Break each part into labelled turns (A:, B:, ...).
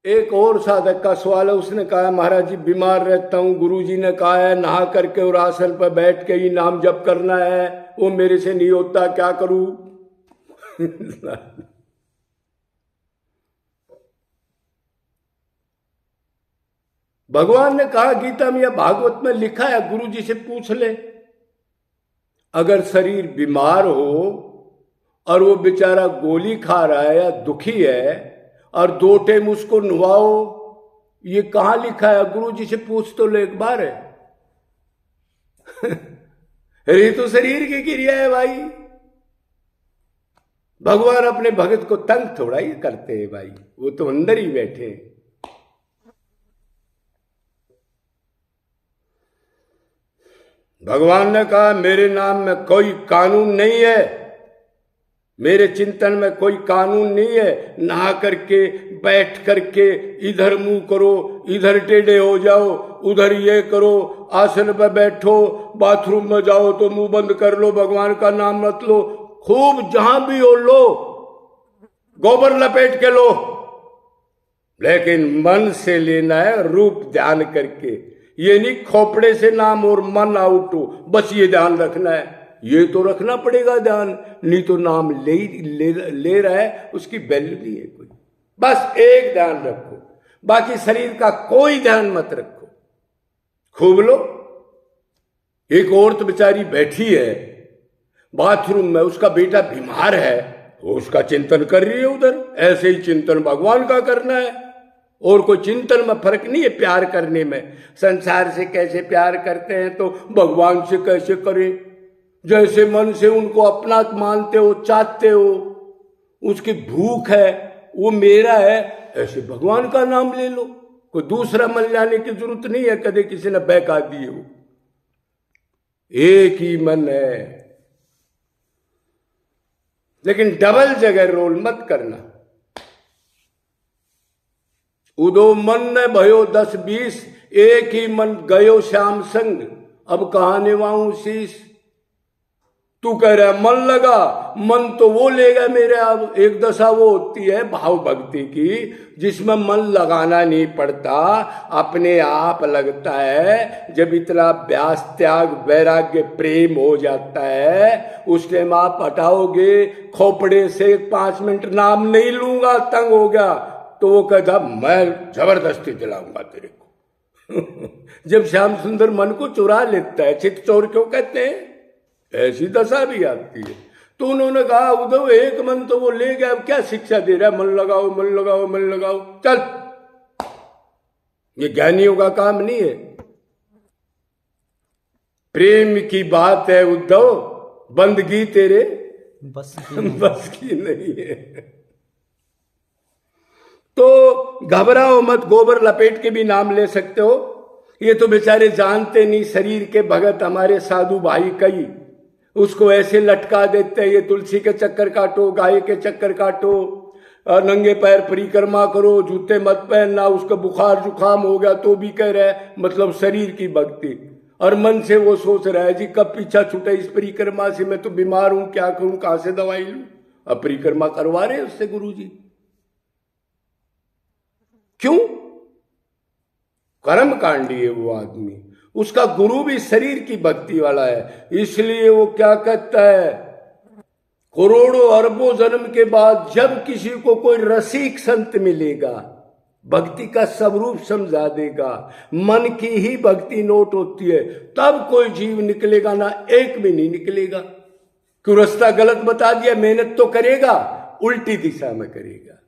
A: एक और साधक का सवाल है, उसने कहा महाराज जी बीमार रहता हूं, गुरुजी ने कहा है नहा करके और आसन पर बैठ के ही नाम जप करना है, वो मेरे से नहीं होता, क्या करूं? भगवान ने कहा गीता में या भागवत में लिखा है, गुरु जी से पूछ ले। अगर शरीर बीमार हो और वो बेचारा गोली खा रहा है या दुखी है और 2 टाइम उसको नुवाओ, ये कहां लिखा है? गुरु जी से पूछ तो ले एक बार है। ये तो शरीर की क्रिया है भाई। भगवान अपने भगत को तंग थोड़ा ही करते हैं भाई, वो तो अंदर ही बैठे हैं। भगवान ने कहा मेरे नाम में कोई कानून नहीं है, मेरे चिंतन में कोई कानून नहीं है। नहा करके बैठ करके इधर मुंह करो, इधर टेढ़े हो जाओ, उधर ये करो, आसन पर बैठो, बाथरूम में जाओ तो मुंह बंद कर लो, भगवान का नाम मत लो, खूब जहां भी हो लो, गोबर लपेट के लो, लेकिन मन से लेना है, रूप ध्यान करके। ये नहीं खोपड़े से नाम और मन आउट हो, बस ये ध्यान रखना है। ये तो रखना पड़ेगा ध्यान, नहीं तो नाम ले रहा है, उसकी वैल्यू नहीं है कोई। बस एक ध्यान रखो, बाकी शरीर का कोई ध्यान मत रखो, खूब लो। एक औरत बेचारी बैठी है बाथरूम में, उसका बेटा बीमार है, वो उसका चिंतन कर रही है उधर। ऐसे ही चिंतन भगवान का करना है, और कोई चिंतन में फर्क नहीं है प्यार करने में। संसार से कैसे प्यार करते हैं तो भगवान से कैसे करें? जैसे मन से उनको अपना मानते हो, चाहते हो, उसकी भूख है, वो मेरा है, ऐसे भगवान का नाम ले लो। कोई दूसरा मन लाने की जरूरत नहीं है, कदे किसी ने बहका दिए हो। एक ही मन है, लेकिन डबल जगह रोल मत करना। उदो मन न भयो 10-20, एक ही मन गयो श्याम संग, अब कहां निभाऊं शीश। तू कह रहा है मन लगा, मन तो वो लेगा मेरे। अब एक दशा वो होती है भाव भक्ति की, जिसमें मन लगाना नहीं पड़ता, अपने आप लगता है। जब इतना व्यास त्याग वैराग्य प्रेम हो जाता है, उस टाइम आप हटाओगे खोपड़े से 5 मिनट नाम नहीं लूंगा, तंग हो गया, तो वो कहता मैं जबरदस्ती दिलाऊंगा तेरे को। जब श्याम सुंदर मन को चुरा लेता है, चित चोर क्यों कहते हैं, ऐसी दशा भी आती है। तो उन्होंने कहा उद्धव एक मन तो वो ले गया, अब क्या शिक्षा दे रहा है, मन लगाओ मन लगाओ मन लगाओ, चल। ये ज्ञानियों का काम नहीं है। प्रेम की बात है उद्धव, बंदगी तेरे बस की नहीं है। तो घबराओ मत, गोबर लपेट के भी नाम ले सकते हो। ये तो बेचारे जानते नहीं, शरीर के भगत हमारे साधु भाई कई उसको ऐसे लटका देते हैं, ये तुलसी के चक्कर काटो, गाय के चक्कर काटो, नंगे पैर परिक्रमा करो, जूते मत पहनना, उसका बुखार जुकाम हो गया तो भी कह रहा है, मतलब शरीर की भक्ति। और मन से वो सोच रहा है जी कब पीछा छूटे इस परिक्रमा से, मैं तो बीमार हूं, क्या करूं, कहां से दवाई लूं। अब परिक्रमा करवा रहे उससे गुरुजी, क्यों? कर्म कांडी है वो आदमी, उसका गुरु भी शरीर की भक्ति वाला है। इसलिए वो क्या कहता है, करोड़ों अरबों जन्म के बाद जब किसी को कोई रसिक संत मिलेगा, भक्ति का स्वरूप समझा देगा, मन की ही भक्ति नोट होती है, तब कोई जीव निकलेगा ना, एक भी नहीं निकलेगा। क्यों? रास्ता गलत बता दिया, मेहनत तो करेगा, उल्टी दिशा में करेगा।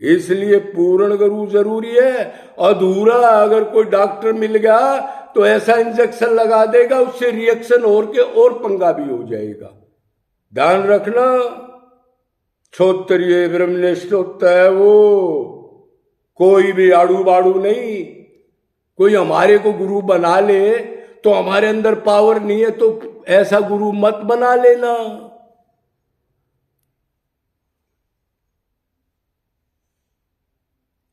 A: इसलिए पूर्ण गुरु जरूरी है। अधूरा अगर कोई डॉक्टर मिल गया तो ऐसा इंजेक्शन लगा देगा, उससे रिएक्शन और पंगा भी हो जाएगा। ध्यान रखना, क्षोत्रिय ब्रह्मनिष्ठ होता है वो, कोई भी आड़ू बाड़ू नहीं। कोई हमारे को गुरु बना ले तो हमारे अंदर पावर नहीं है, तो ऐसा गुरु मत बना लेना।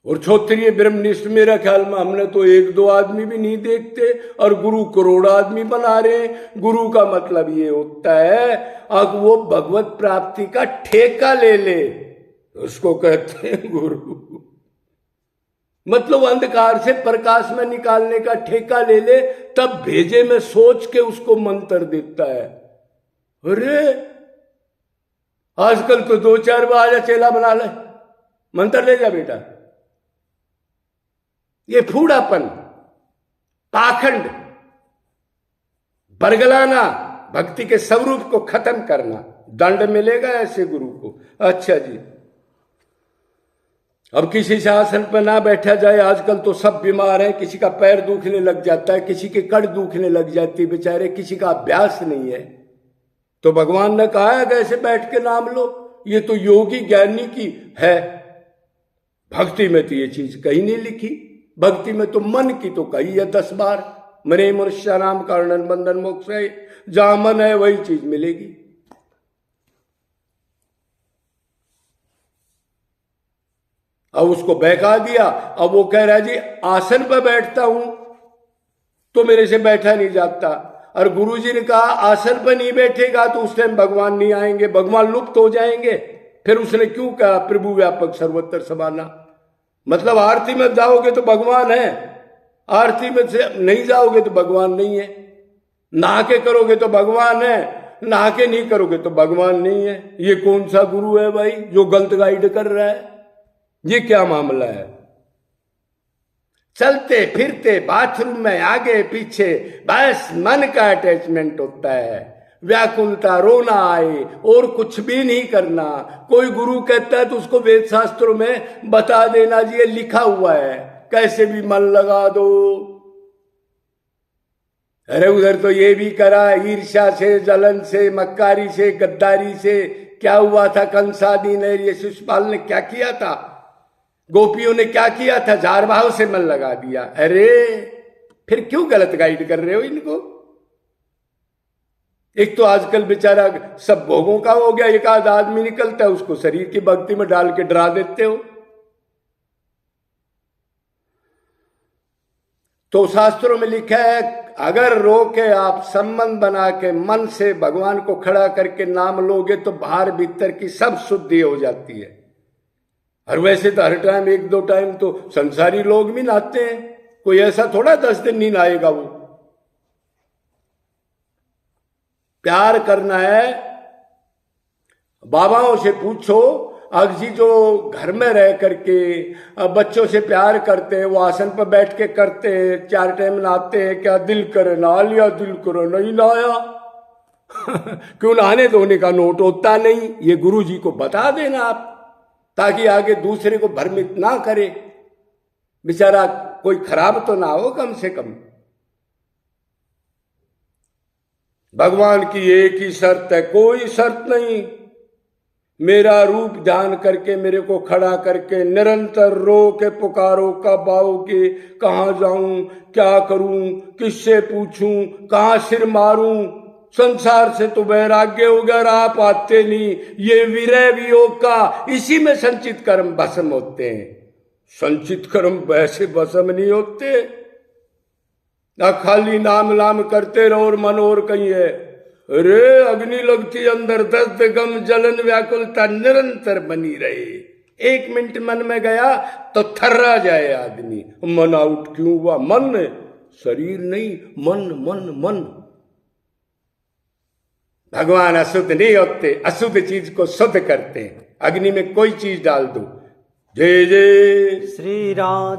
A: और क्षत्रिय ब्रह्मनिष्ठ मेरा ख्याल में हमने तो 1-2 आदमी भी नहीं देखते, और गुरु करोड़ आदमी बना रहे हैं। गुरु का मतलब ये होता है अब वो भगवत प्राप्ति का ठेका ले ले, उसको कहते हैं गुरु। मतलब अंधकार से प्रकाश में निकालने का ठेका ले ले, तब भेजे में सोच के उसको मंत्र देता है। अरे आजकल तो 2-4 बार आजा चेला बना ले, मंत्र ले जा बेटा। ये फूड़ापन, पाखंड, बरगलाना, भक्ति के स्वरूप को खत्म करना, दंड मिलेगा ऐसे गुरु को। अच्छा जी, अब किसी से आसन पर ना बैठा जाए। आजकल तो सब बीमार हैं, किसी का पैर दुखने लग जाता है, किसी की कड़ दुखने लग जाती है, बेचारे किसी का अभ्यास नहीं है। तो भगवान ने कहा है कि ऐसे बैठ के नाम लो। ये तो योगी ज्ञानी की है, भक्ति में तो ये चीज कहीं नहीं लिखी। भक्ति में तो मन की तो कही है 10 बार, मने मनुष्य नाम कारण बंधन मोक्ष है। जहां मन है वही चीज मिलेगी। अब उसको बहका दिया। अब वो कह रहा है जी आसन पर बैठता हूं तो मेरे से बैठा नहीं जाता। और गुरुजी ने कहा आसन पर नहीं बैठेगा तो उस टाइम भगवान नहीं आएंगे, भगवान लुप्त हो जाएंगे। फिर उसने क्यों कहा प्रभु व्यापक सर्वत्र समाना, मतलब आरती में जाओगे तो भगवान है, आरती में से नहीं जाओगे तो भगवान नहीं है। नहा के करोगे तो भगवान है, नहा के नहीं करोगे तो भगवान नहीं है। ये कौन सा गुरु है भाई जो गलत गाइड कर रहा है? ये क्या मामला है? चलते फिरते बाथरूम में आगे पीछे बस मन का अटैचमेंट होता है, व्याकुलता, रोना आए और कुछ भी नहीं करना। कोई गुरु कहता है तो उसको वेद शास्त्रों में बता देना जी, ये लिखा हुआ है, कैसे भी मन लगा दो। अरे उधर तो ये भी करा, ईर्ष्या से, जलन से, मक्कारी से, गद्दारी से। क्या हुआ था? कंसादी ने, ये शिशुपाल ने क्या किया था? गोपियों ने क्या किया था? जार भाव से मन लगा दिया। अरे फिर क्यों गलत गाइड कर रहे हो इनको? एक तो आजकल बेचारा सब भोगों का हो गया, एक आध आदमी निकलता है उसको शरीर की भक्ति में डाल के डरा देते हो। तो शास्त्रों में लिखा है अगर रोके आप संबंध बना के मन से भगवान को खड़ा करके नाम लोगे तो बाहर भीतर की सब शुद्धि हो जाती है। और वैसे तो हर टाइम 1-2 टाइम तो संसारी लोग भी नहाते हैं, कोई ऐसा थोड़ा 10 दिन नहीं नहाएगा वो। प्यार करना है, बाबाओं से पूछो। अग जी जो घर में रह करके बच्चों से प्यार करते हैं, वो आसन पर बैठ के करते हैं, 4 टाइम नहाते हैं, क्या दिल करे नहा लिया, दिल करे नहीं नहाया क्यों नहाने धोने का नोट होता नहीं? ये गुरु जी को बता देना आप, ताकि आगे दूसरे को भ्रमित ना करे, बेचारा कोई खराब तो ना हो कम से कम। भगवान की एक ही शर्त है, कोई शर्त नहीं। मेरा रूप ध्यान करके मेरे को खड़ा करके निरंतर रो के पुकारो, कब आओगे, कहां जाऊं, क्या करूं, किससे पूछूं, कहां सिर मारूं। संसार से तो वैराग्य हो गया, आप आते नहीं। ये विरह वियोग का, इसी में संचित कर्म भस्म होते हैं। संचित कर्म वैसे भस्म नहीं होते, ना खाली नाम नाम करते रहो और मन और कहीं है। अरे अग्नि लगती अंदर, दर्द गम जलन व्याकुलता निरंतर बनी रहे। 1 मिनट मन में गया तो थर्रा जाए आदमी। मन आउट क्यों हुआ? मन, शरीर नहीं, मन मन मन। भगवान अशुद्ध नहीं होते, अशुद्ध चीज को शुद्ध करते हैं। अग्नि में कोई चीज डाल दो, जय जय
B: श्री राधे।